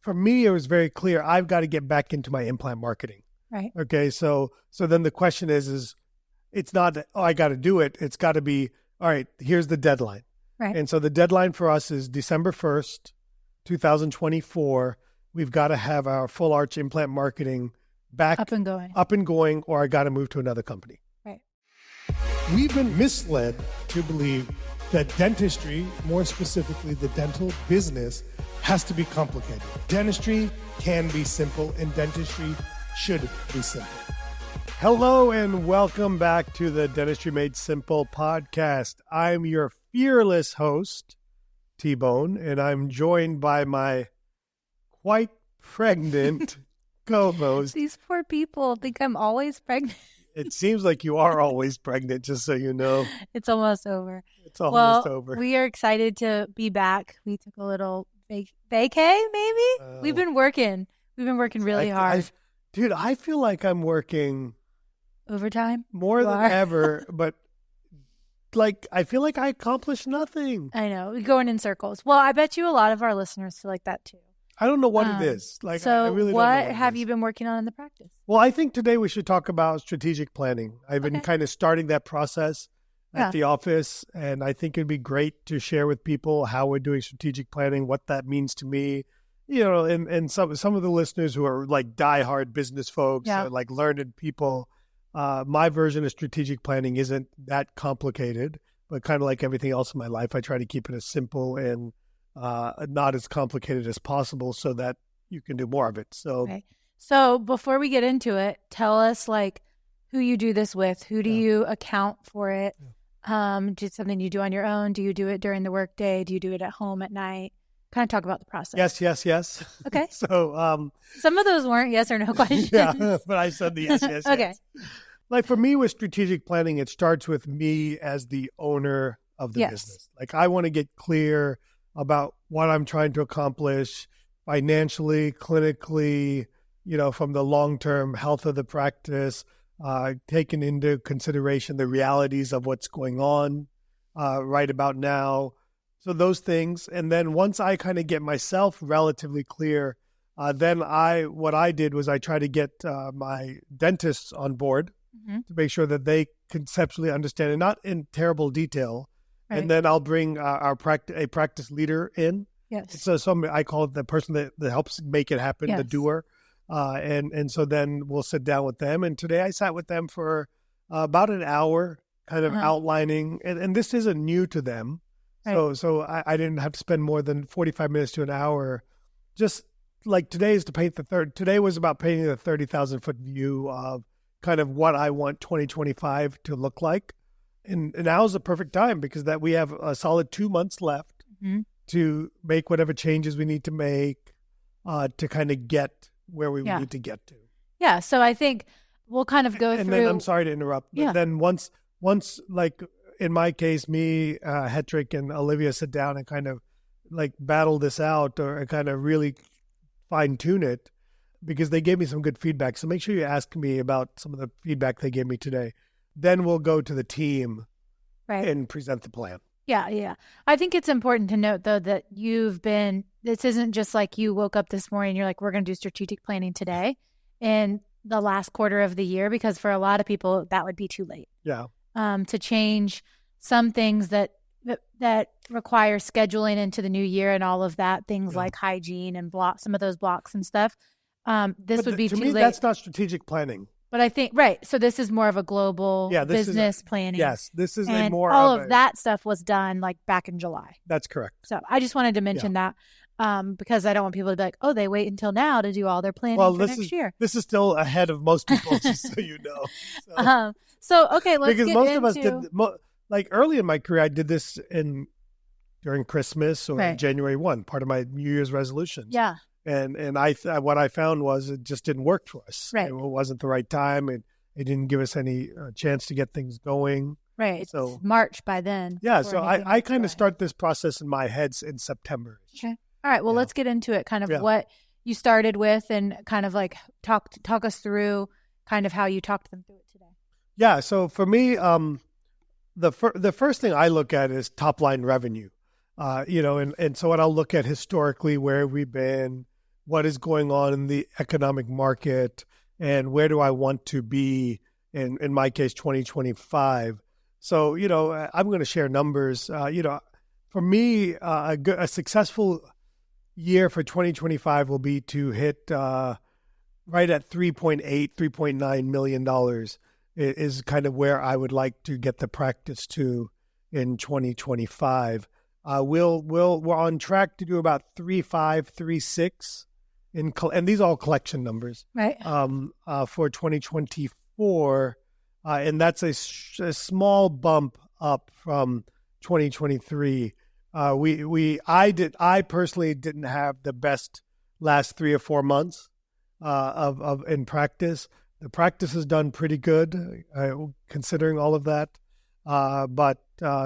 for me, it was very clear. I've got to get back into my implant marketing. Right. Okay. So then the question is it's not that, I got to do it. It's got to be, all right, here's the deadline. Right. And so the deadline for us is December 1st, 2024. We've got to have our full arch implant marketing back up and going, or I got to move to another company. Right. We've been misled to believe that dentistry, more specifically the dental business, has to be complicated. Dentistry can be simple, and dentistry should be simple. Hello and welcome back to the Dentistry Made Simple podcast. I'm your fearless host, T-Bone, and I'm joined by my quite pregnant co-host. These poor people think I'm always pregnant. It seems like you are always pregnant, just so you know. It's almost over. It's almost over. We are excited to be back. We took a little vacay, maybe? We've been working. Really hard. Dude, I feel like I'm working overtime more than ever, but like I feel like I accomplished nothing. I know. We're going in circles. Well, I bet you a lot of our listeners feel like that too. I don't know what it is. Like, so I really don't know what have you been working on in the practice? Well, I think today we should talk about strategic planning. I've been kind of starting that process at the office, and I think it'd be great to share with people how we're doing strategic planning, what that means to me. You know, and some of the listeners who are like diehard business folks, or like learned people, my version of strategic planning isn't that complicated, but kind of like everything else in my life, I try to keep it as simple and not as complicated as possible so that you can do more of it. So before we get into it, tell us like who you do this with. Who do you account for it? Just something you do on your own? Do you do it during the workday? Do you do it at home at night? Kind of talk about the process. Yes. Okay. So some of those weren't yes or no questions. Yeah, but I said the yes. Okay. Yes. Like for me with strategic planning, it starts with me as the owner of the business. Like I want to get clear about what I'm trying to accomplish financially, clinically, you know, from the long-term health of the practice, taking into consideration the realities of what's going on right about now. So those things. And then once I kind of get myself relatively clear, then what I did was I tried to get my dentists on board to make sure that they conceptually understand it, not in terrible detail. Right. And then I'll bring a practice leader in. Yes. So I call it the person that helps make it happen, the doer. And so then we'll sit down with them. And today I sat with them for about an hour, kind of outlining, and this isn't new to them. Right. So I didn't have to spend more than 45 minutes to an hour. Just like today was about painting the 30,000 foot view of kind of what I want 2025 to look like. And now is the perfect time because that we have a solid 2 months left to make whatever changes we need to make to kind of get where we need to get to. Yeah. So I think we'll kind of go through. And then I'm sorry to interrupt, but then once like in my case, me, Hetrick and Olivia sit down and kind of like battle this out or kind of really fine tune it because they gave me some good feedback. So make sure you ask me about some of the feedback they gave me today. Then we'll go to the team and present the plan. Yeah. I think it's important to note, though, that this isn't just like you woke up this morning and you're like, we're going to do strategic planning today in the last quarter of the year, because for a lot of people, that would be too late. Yeah. To change some things that require scheduling into the new year and all of that, things like hygiene and some of those blocks and stuff. This would be too late. To me, that's not strategic planning. But I think, so this is more of a global business planning. Yes, this is and more all of that stuff was done like back in July. That's correct. So I just wanted to mention that because I don't want people to be like, oh, they wait until now to do all their planning for next year. This is still ahead of most people, just so you know. So okay, let's because get most into... of us did, like early in my career, I did this during Christmas or January 1, part of my New Year's resolutions. Yeah. And what I found was it just didn't work for us. Right. It wasn't the right time. It didn't give us any chance to get things going. Right. So it's March by then. Yeah. So I kind of start this process in my head in September. Okay. All right. Well, let's get into it. Kind of what you started with, and kind of like talk us through kind of how you talked them through it today. Yeah. So for me, the first thing I look at is top line revenue. And so what I'll look at historically, where we've been, what is going on in the economic market and where do I want to be in my case, 2025. So, I'm going to share numbers. For me, a successful year for 2025 will be to hit right at $3.9 million is kind of where I would like to get the practice to in 2025. We're on track to do about 3.5, 3.6 and these are all collection numbers, right? For 2024, and that's a small bump up from 2023. I personally didn't have the best last 3 or 4 months of in practice. The practice has done pretty good, considering all of that.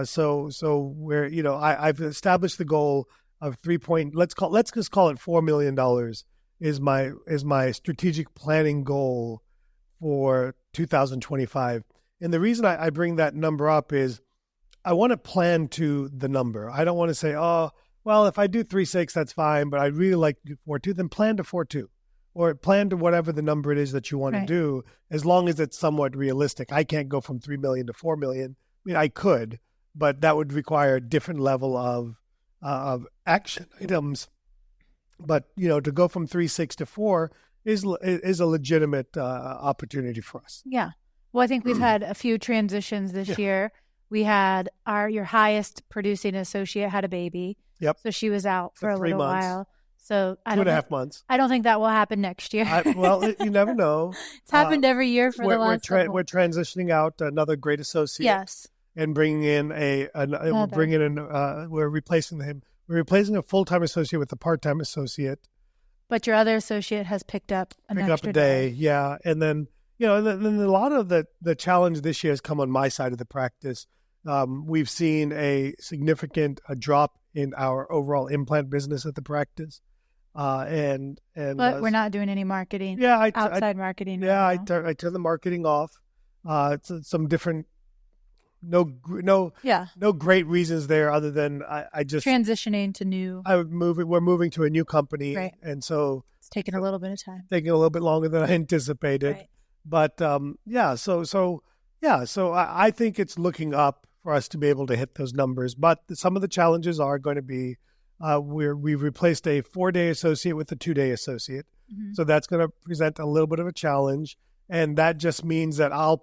So we're I've established the goal of let's just call it $4 million is my strategic planning goal for 2025. And the reason I bring that number up is I want to plan to the number. I don't want to say, oh, well, if I do 3.6, that's fine, but I'd really like to do 4.2, then plan to 4.2 or plan to whatever the number it is that you want to do, as long as it's somewhat realistic. I can't go from 3 million to 4 million. I mean, I could, but that would require a different level of action items. But, to go from 3.6 to 4 is a legitimate opportunity for us. Yeah. Well, I think we've had a few transitions this year. We had your highest producing associate had a baby. Yep. So she was out for a 3 little months. while. So 2.5 months. I don't think that will happen next year. You never know. It's happened every year for the last couple. We're transitioning out another great associate. Yes. And bringing in we're replacing him. We're replacing a full-time associate with a part-time associate. But your other associate has picked up an extra day. Yeah. And then, and then a lot of the challenge this year has come on my side of the practice. We've seen a significant drop in our overall implant business at the practice. But we're not doing any marketing. Yeah. Outside marketing. Yeah. I turn the marketing off. It's some different, no great reasons there other than I just transitioning to new. We're moving to a new company. Right. And so it's taking a little bit of time. Taking a little bit longer than I anticipated. Right. But so I think it's looking up for us to be able to hit those numbers. But some of the challenges are going to be we've replaced a 4-day associate with a 2-day associate. Mm-hmm. So that's going to present a little bit of a challenge. And that just means that I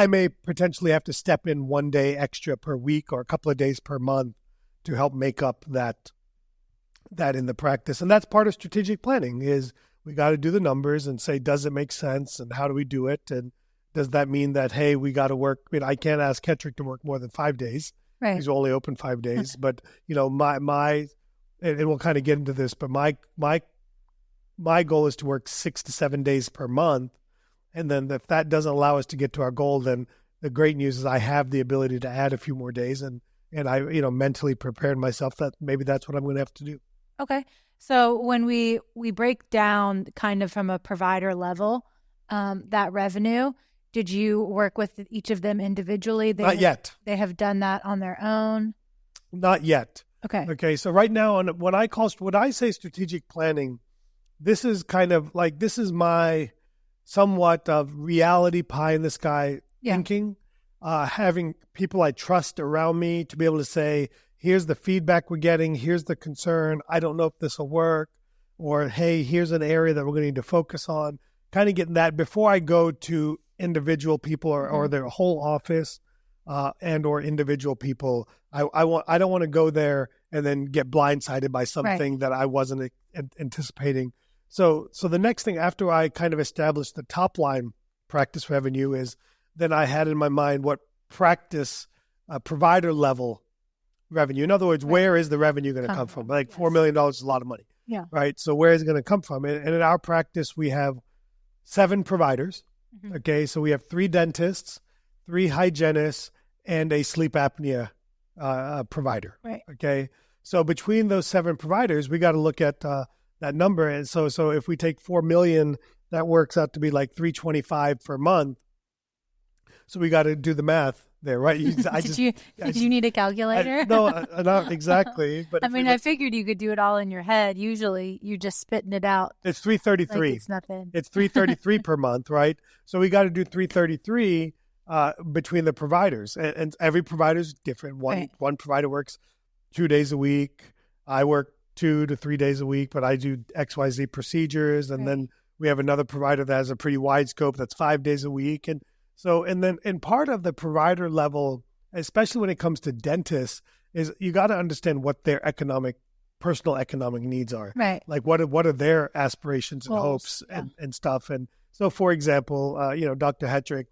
may potentially have to step in 1 day extra per week or a couple of days per month to help make up that in the practice. And that's part of strategic planning is we got to do the numbers and say, does it make sense? And how do we do it? And does that mean that, hey, we got to work? I mean, I can't ask Kettrick to work more than 5 days. Right. He's only open 5 days. But, and we'll kind of get into this, but my goal is to work 6 to 7 days per month. And then if that doesn't allow us to get to our goal, then the great news is I have the ability to add a few more days. And I, mentally prepared myself that maybe that's what I'm going to have to do. Okay. So when we break down kind of from a provider level, that revenue, did you work with each of them individually? Not yet. They have done that on their own? Not yet. Okay. So right now, when I say strategic planning, this is kind of like, this is my somewhat of reality pie in the sky thinking, having people I trust around me to be able to say, here's the feedback we're getting, here's the concern, I don't know if this will work, or hey, here's an area that we're going to need to focus on, kind of getting that before I go to individual people or their whole office and or individual people. I don't want to go there and then get blindsided by something that I wasn't anticipating. So the next thing after I kind of established the top line practice revenue is then I had in my mind what practice provider level revenue. In other words, where is the revenue going to come from? Like $4 million is a lot of money. Yeah. Right. So where is it going to come from? And in our practice, we have 7 providers. Mm-hmm. Okay. So we have 3 dentists, 3 hygienists, and a sleep apnea provider. Right. Okay. So between those 7 providers, we got to look at that number. And so if we take 4 million, that works out to be like 325 per month. So we got to do the math there, right? Did you need a calculator? No, not exactly. But I figured you could do it all in your head. Usually you just spitting it out. It's 333. Like it's nothing. It's 333 per month, right? So we got to do 333 between the providers, and every provider is different. One provider works 2 days a week. I work 2 to 3 days a week, but I do XYZ procedures, and then we have another provider that has a pretty wide scope that's 5 days a week, and part of the provider level, especially when it comes to dentists, is you got to understand what their personal economic needs are. Right. Like what are their aspirations and hopes and stuff. And so, for example, Dr. Hetrick.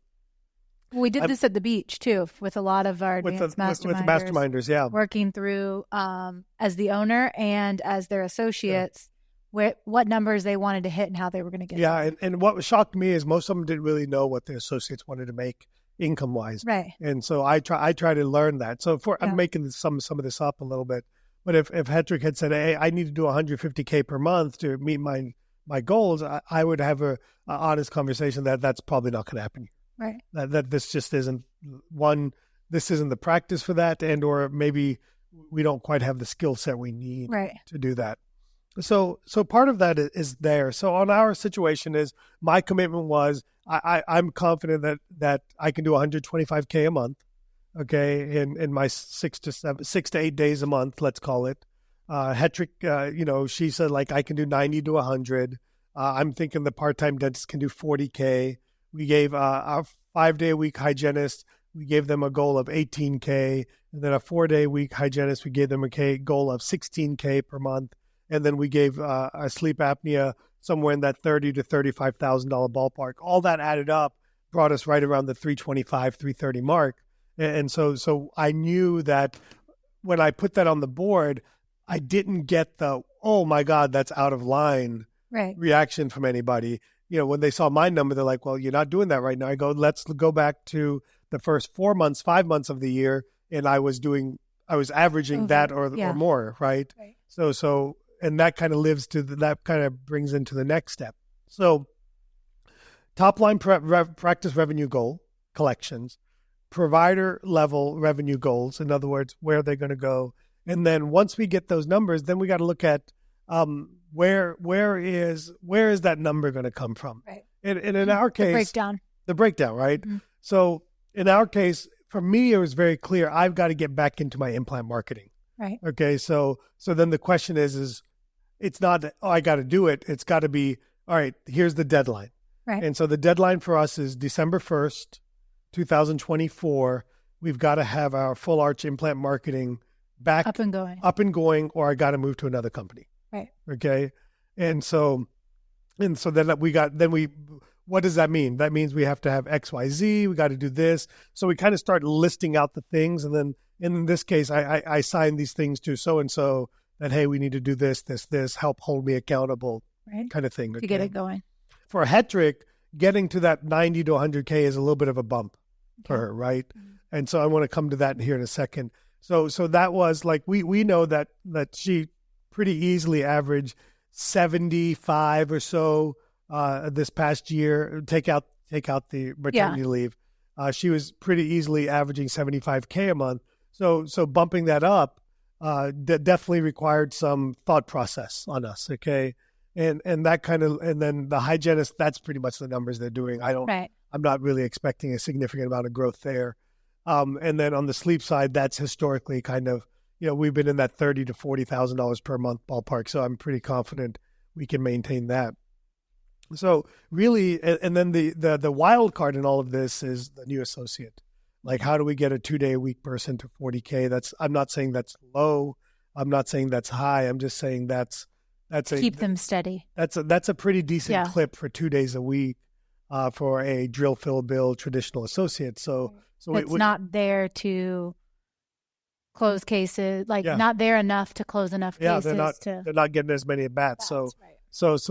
We did this at the beach too, with a lot of our advanced masterminders. With the masterminders, yeah. Working through as the owner and as their associates, what numbers they wanted to hit and how they were going to get there. And what shocked me is most of them didn't really know what their associates wanted to make income-wise. Right. And so I try to learn that. So I'm making some of this up a little bit. But if Hetrick had said, hey, I need to do $150K per month to meet my goals, I would have an honest conversation that's probably not going to happen. Right. That this just isn't this isn't the practice for that, and or maybe we don't quite have the skill set we need to do that. So part of that is there. So on our situation is my commitment was I'm confident that I can do $125K a month, okay, in my 6 to 8 days a month, let's call it. Hetrick, she said like I can do 90 to 100. I'm thinking the part-time dentist can do 40K. We gave our 5-day-a-week hygienist, we gave them a goal of 18K. And then a 4-day-a-week hygienist, we gave them a goal of 16K per month. And then we gave a sleep apnea somewhere in that $30,000 to $35,000 ballpark. All that added up brought us right around the 325, 330 mark. And so I knew that when I put that on the board, I didn't get the, oh my God, that's out of line reaction from anybody. When they saw my number, they're like, well, you're not doing that right now. I go, let's go back to the first 4 months, 5 months of the year. And I was averaging that or more, right? So, and that kind of that kind of brings into the next step. So top line practice revenue goal, collections, provider level revenue goals. In other words, where they're going to go. And then once we get those numbers, then we got to look at, where is that number going to come from? Right. And in our case, the breakdown, right? Mm-hmm. So in our case, for me, it was very clear. I've got to get back into my implant marketing. Right. Okay. So then the question is it's not that, I got to do it. It's got to be, all right, here's the deadline. Right. And so the deadline for us is December 1st, 2024. We've got to have our full arch implant marketing back up and going, or I got to move to another company. Right. Okay. And so then what does that mean? That means we have to have XYZ. We got to do this. So we kind of start listing out the things. And then in this case, I sign these things to so-and-so that, hey, we need to do this, help hold me accountable kind of thing. To get it going. For Hetrick, getting to that 90 to 100K is a little bit of a bump for her. Right. Mm-hmm. And so I want to come to that here in a second. So that was like, we know that she pretty easily averaged 75 or so this past year. Take out the maternity leave. She was pretty easily averaging 75K a month. So bumping that up that definitely required some thought process on us. Okay, and that and then the hygienist. That's pretty much the numbers they're doing. I'm not really expecting a significant amount of growth there. And then on the sleep side, that's historically kind of, we've been in that $30,000 to $40,000 per month ballpark. So I'm pretty confident we can maintain that. So really, and then the wild card in all of this is the new associate. Like, how do we get a 2-day-a-week person to 40K? I'm not saying that's low. I'm not saying that's high. I'm just saying that's keep them steady. That's a pretty decent clip for 2 days a week for a drill, fill, bill traditional associate. So it's not there to close cases, not there enough to close enough cases. They're not getting as many at bats. So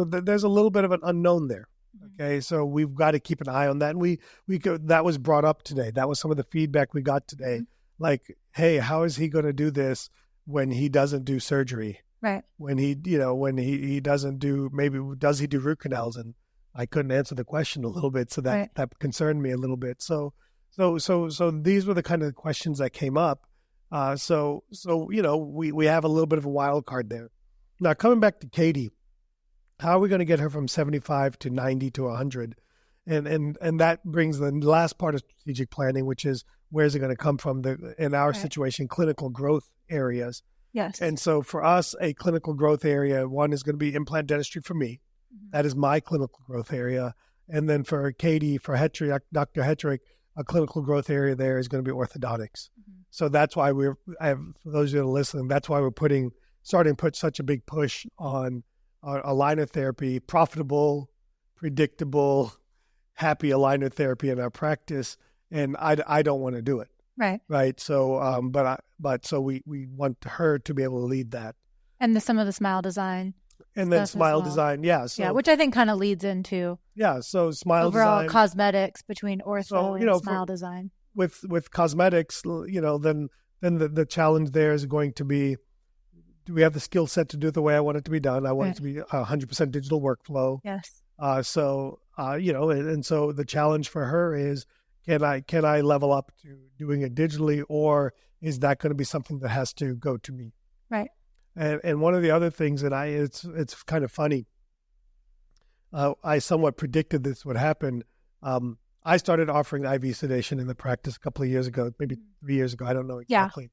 there's a little bit of an unknown there. Okay, so we've got to keep an eye on that. And that was brought up today. That was some of the feedback we got today. Mm-hmm. Like, hey, how is he going to do this when he doesn't do surgery? Right. When he doesn't do, does he do root canals? And I couldn't answer the question a little bit, so that concerned me a little bit. So So these were the kind of questions that came up. So we have a little bit of a wild card there. Now, coming back to Katie, how are we going to get her from 75 to 90 to 100? And that brings the last part of strategic planning, which is where is it going to come from? In our situation, clinical growth areas. Yes. And so for us, a clinical growth area, one is going to be implant dentistry for me. Mm-hmm. That is my clinical growth area. And then for Katie, for Dr. Hetrick, a clinical growth area there is going to be orthodontics. Mm-hmm. So that's why for those of you that are listening, that's why we're starting to put such a big push on aligner therapy, profitable, predictable, happy aligner therapy in our practice. And I don't want to do it. Right. So, so we want her to be able to lead that. And some of the smile design. And then smile design. Yeah. So, which I think kind of leads into. Yeah. So smile overall design. Cosmetics between ortho and smile design. With cosmetics, then the challenge there is going to be, do we have the skill set to do it the way I want it to be done? I want it to be 100% digital workflow. Yes. And so the challenge for her is, can I level up to doing it digitally, or is that going to be something that has to go to me? Right. And one of the other things that it's kind of funny. I somewhat predicted this would happen. I started offering IV sedation in the practice a couple of years ago, maybe 3 years ago. I don't know exactly.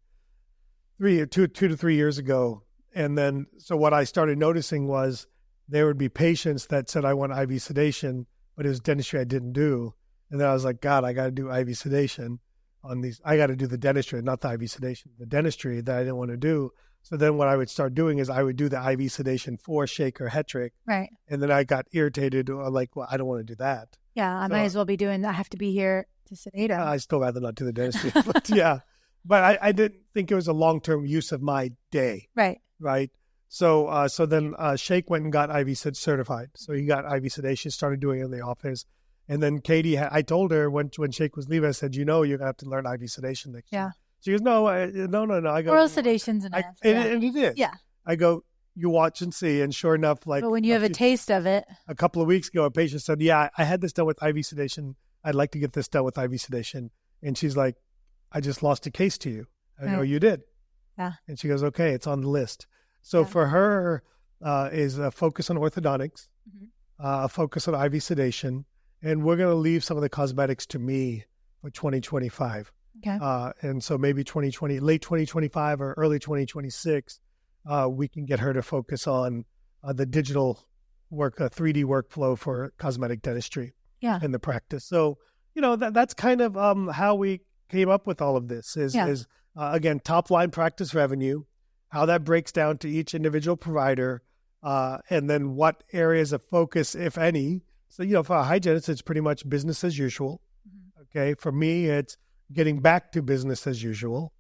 2 to 3 years ago. And then, so what I started noticing was there would be patients that said, I want IV sedation, but it was dentistry I didn't do. And then I was like, God, I got to do IV sedation on these. I got to do the dentistry, not the IV sedation, the dentistry that I didn't want to do. So then what I would start doing is I would do the IV sedation for Shaker Hetrick. Right. And then I got irritated, or like, well, I don't want to do that. Yeah, I might as well be doing that. I have to be here to sedate him. I still rather not do the dentistry. But yeah. But I didn't think it was a long-term use of my day. Right. Right. So then Shake went and got IV certified. So he got IV sedation, started doing it in the office. And then Katie, I told her when Shake was leaving, I said, you're going to have to learn IV sedation next year. She goes, no. I go, oral sedation's enough. And it is. Yeah. I go, you watch and see. And sure enough, like. But when you have a taste of it. A couple of weeks ago, a patient said, yeah, I had this done with IV sedation. I'd like to get this done with IV sedation. And she's like, I just lost a case to you. I go, you did. Yeah. And she goes, okay, it's on the list. So for her is a focus on orthodontics, a focus on IV sedation, and we're going to leave some of the cosmetics to me for 2025. Okay. And so maybe late 2025 or early 2026, we can get her to focus on the digital work, 3D workflow for cosmetic dentistry in the practice. So, that's kind of how we came up with all of this is again, top line practice revenue, how that breaks down to each individual provider, and then what areas of focus, if any. So, for a hygienist, it's pretty much business as usual. Mm-hmm. Okay. For me, it's getting back to business as usual.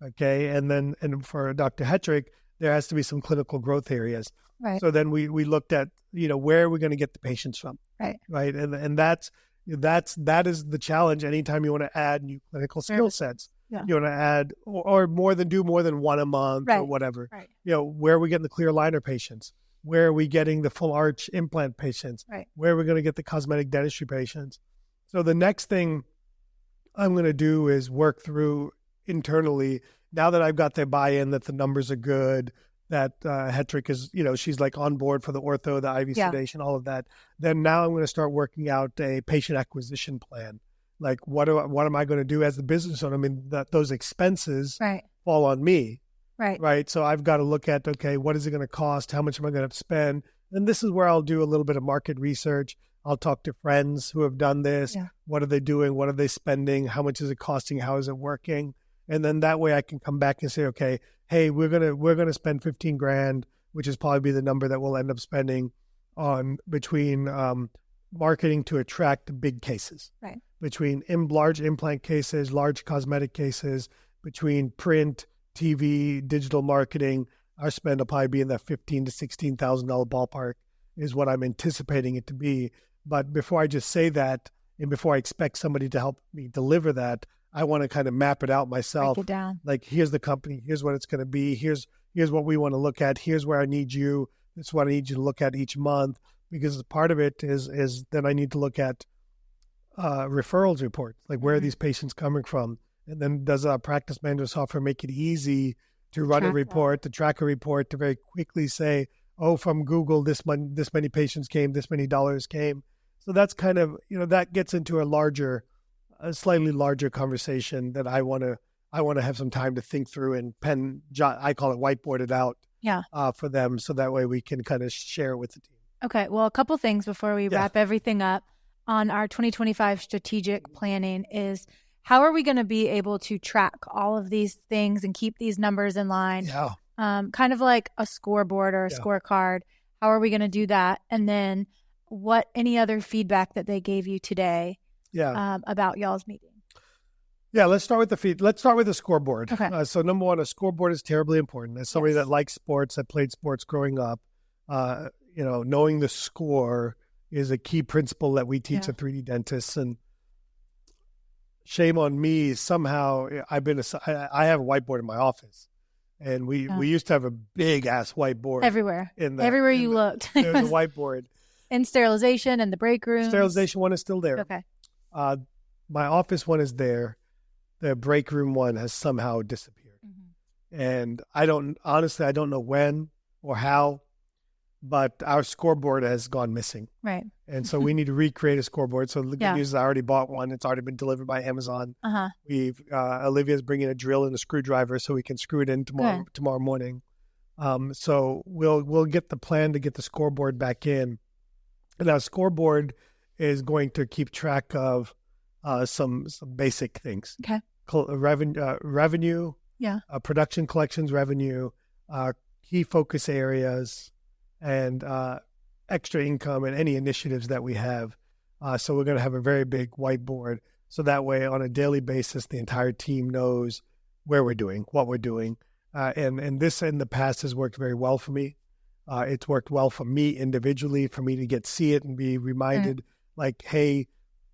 Okay. And for Dr. Hetrick, there has to be some clinical growth areas. Right. So then we looked at, where are we going to get the patients from? Right. Right. And that is the challenge. Anytime you want to add new clinical skill sets, you want to add or do more than one a month or whatever. Right. Where are we getting the clear aligner patients? Where are we getting the full arch implant patients? Right. Where are we going to get the cosmetic dentistry patients? So the next thing I'm going to do is work through internally. Now that I've got their buy-in, that the numbers are good, that Hetrick is, she's like on board for the ortho, the IV sedation, all of that. Then now I'm going to start working out a patient acquisition plan. Like what am I going to do as the business owner? I mean, those expenses fall on me. Right. So I've got to look at, okay, what is it going to cost? How much am I going to spend? And this is where I'll do a little bit of market research. I'll talk to friends who have done this. Yeah. What are they doing? What are they spending? How much is it costing? How is it working? And then that way I can come back and say, okay, hey, we're going to spend $15,000, which is probably the number that we'll end up spending on between marketing to attract big cases. Right. Between large implant cases, large cosmetic cases, between print, TV, digital marketing, our spend will probably be in that $15,000 to $16,000 ballpark is what I'm anticipating it to be. But before I just say that, and before I expect somebody to help me deliver that, I want to kind of map it out myself. Break it down. Like, here's the company. Here's what it's going to be. Here's what we want to look at. Here's where I need you. This is what I need you to look at each month. Because part of it is then I need to look at referrals reports, like where are these patients coming from? And then does our practice management software make it easy to run a report, to track a report, to very quickly say, oh, from Google, this many patients came, this many dollars came. So that's kind of, that gets into a slightly larger conversation that I want to have some time to think through and I call it whiteboard it out for them. So that way we can kind of share it with the team. Okay. Well, a couple things before we wrap everything up on our 2025 strategic planning is, how are we going to be able to track all of these things and keep these numbers in line? Yeah. Kind of like a scoreboard or a scorecard. How are we going to do that? And then any other feedback that they gave you today about y'all's meeting? Yeah, let's start with the scoreboard. Okay. So number one, a scoreboard is terribly important. As somebody that likes sports, that played sports growing up, knowing the score is a key principle that we teach at 3D dentists. And shame on me, somehow I have a whiteboard in my office, and we used to have a big ass whiteboard everywhere. Everywhere you looked, there was a whiteboard. In sterilization and the break room. Sterilization one is still there. Okay. My office one is there. The break room one has somehow disappeared, and I don't know when or how, but our scoreboard has gone missing. Right. And so we need to recreate a scoreboard. So the good news is I already bought one. It's already been delivered by Amazon. Olivia's bringing a drill and a screwdriver so we can screw it in tomorrow morning. So we'll get the plan to get the scoreboard back in. And our scoreboard is going to keep track of some basic things. Okay. Revenue. Yeah. Production collections revenue, key focus areas, and extra income and any initiatives that we have. So we're going to have a very big whiteboard. So that way on a daily basis, the entire team knows where we're doing, what we're doing. And this in the past has worked very well for me. It's worked well for me individually, for me to see it and be reminded like, hey,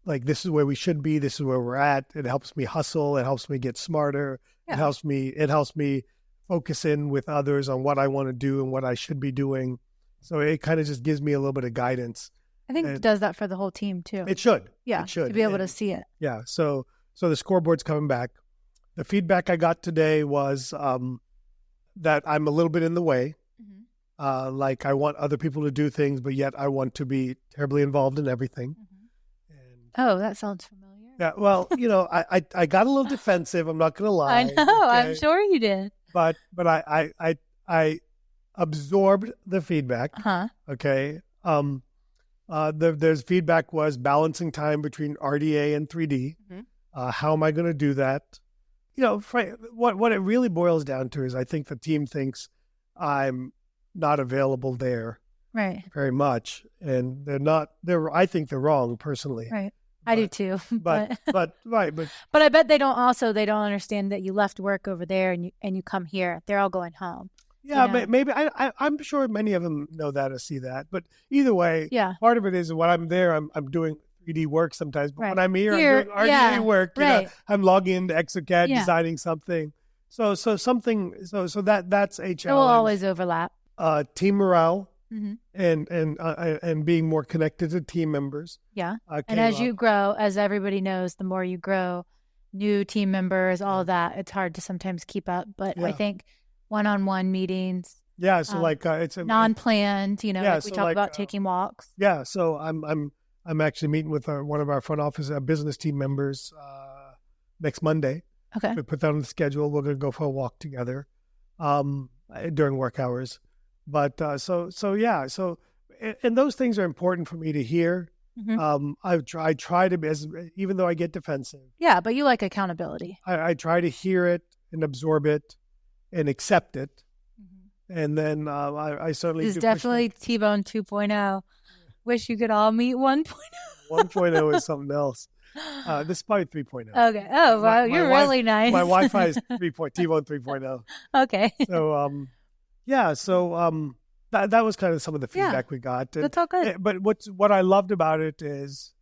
like this is where we should be. This is where we're at. It helps me hustle. It helps me get smarter. Yeah. It helps me focus in with others on what I want to do and what I should be doing. So it kind of just gives me a little bit of guidance. I think it does that for the whole team too. It should. Yeah. It should. To be able to see it. Yeah. So the scoreboard's coming back. The feedback I got today was that I'm a little bit in the way. Like I want other people to do things, but yet I want to be terribly involved in everything. And, that sounds familiar. Yeah. Well, I got a little defensive. I'm not going to lie. I know. Okay? I'm sure you did. But I absorbed the feedback. Okay. There's feedback was balancing time between RDA and 3D. How am I going to do that? What it really boils down to is I think the team thinks I'm not available there very much, and I think they're wrong personally. Right. I do too. But I bet they don't understand that you left work over there and you come here. They're all going home. Yeah, maybe I'm sure many of them know that or see that. But either way, part of it is when I'm there, I'm doing 3D work sometimes. But when I'm here, I'm doing RDA work. I'm logging into ExoCAD, designing something. So that's a challenge. It will always overlap. Team morale. And being more connected to team members. Yeah. And as you grow, as everybody knows, the more you grow, new team members, all of that, it's hard to sometimes keep up. But I think one-on-one meetings. Yeah. So it's non-planned, like we talk about taking walks. Yeah. So I'm actually meeting with one of our front office business team members next Monday. Okay. We put that on the schedule. We're going to go for a walk together during work hours. But and those things are important for me to hear. I try to be, even though I get defensive. Yeah, but you like accountability. I try to hear it and absorb it and accept it. And then I certainly It's definitely T-Bone 2.0. Wish you could all meet 1.0. 1.0 is something else. This is probably 3.0. Okay. Oh, wow. You're really nice. My Wi-Fi is T-Bone 3.0. Okay. So, that was kind of some of the feedback we got. That's all good. But what I loved about it is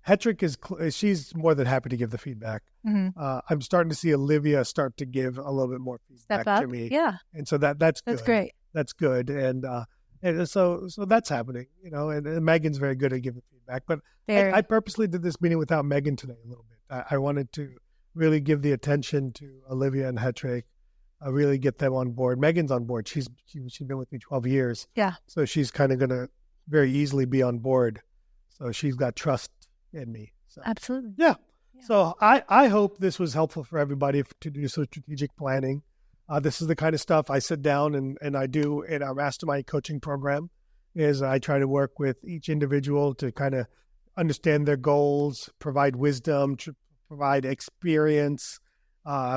Hetrick she's more than happy to give the feedback. I'm starting to see Olivia start to give a little bit more feedback to me. Yeah. And so that's good. That's great. That's good. And And so that's happening, and Megan's very good at giving feedback. But I purposely did this meeting without Megan today a little bit. I wanted to really give the attention to Olivia and Hetrick, really get them on board. Megan's on board. She's been with me 12 years. Yeah. So she's kind of going to very easily be on board. So she's got trust in me. So, absolutely. Yeah. So I hope this was helpful for everybody to do some strategic planning. This is the kind of stuff I sit down and I do in our mastermind coaching program, is I try to work with each individual to kind of understand their goals, provide wisdom, provide experience,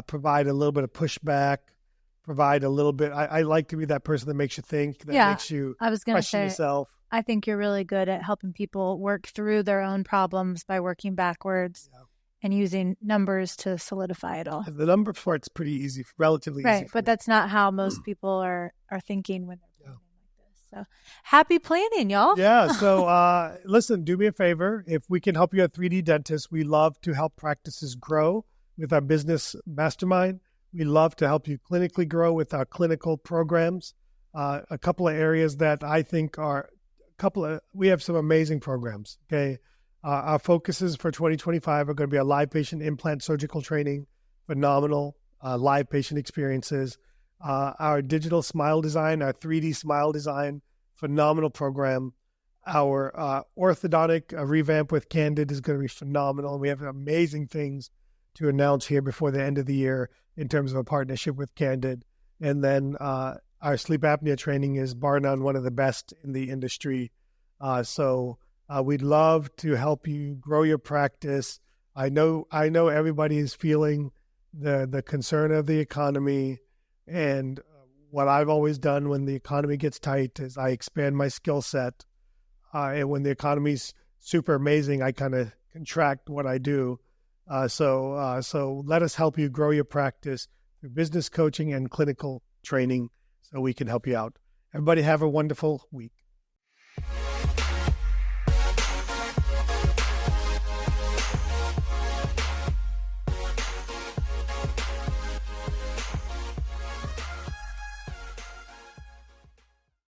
provide a little bit of pushback, provide a little bit. I like to be that person that makes you think, that makes you question yourself. I think you're really good at helping people work through their own problems by working backwards. Yeah. And using numbers to solidify it all. The number part's pretty easy, relatively easy. Right, but that's not how most people are thinking when they're planning like this. So happy planning, y'all. Yeah, so listen, do me a favor. If we can help you at 3D Dentist, we love to help practices grow with our business mastermind. We love to help you clinically grow with our clinical programs. A couple of areas that I think we have some amazing programs, okay? Our focuses for 2025 are going to be our live patient implant surgical training, phenomenal live patient experiences. Our digital smile design, our 3D smile design, phenomenal program. Our orthodontic revamp with Candid is going to be phenomenal. We have amazing things to announce here before the end of the year in terms of a partnership with Candid. And then our sleep apnea training is bar none one of the best in the industry. We'd love to help you grow your practice. I know everybody is feeling the concern of the economy, and what I've always done when the economy gets tight is I expand my skill set. And when the economy's super amazing, I kind of contract what I do. So let us help you grow your practice through business coaching and clinical training so we can help you out. Everybody have a wonderful week.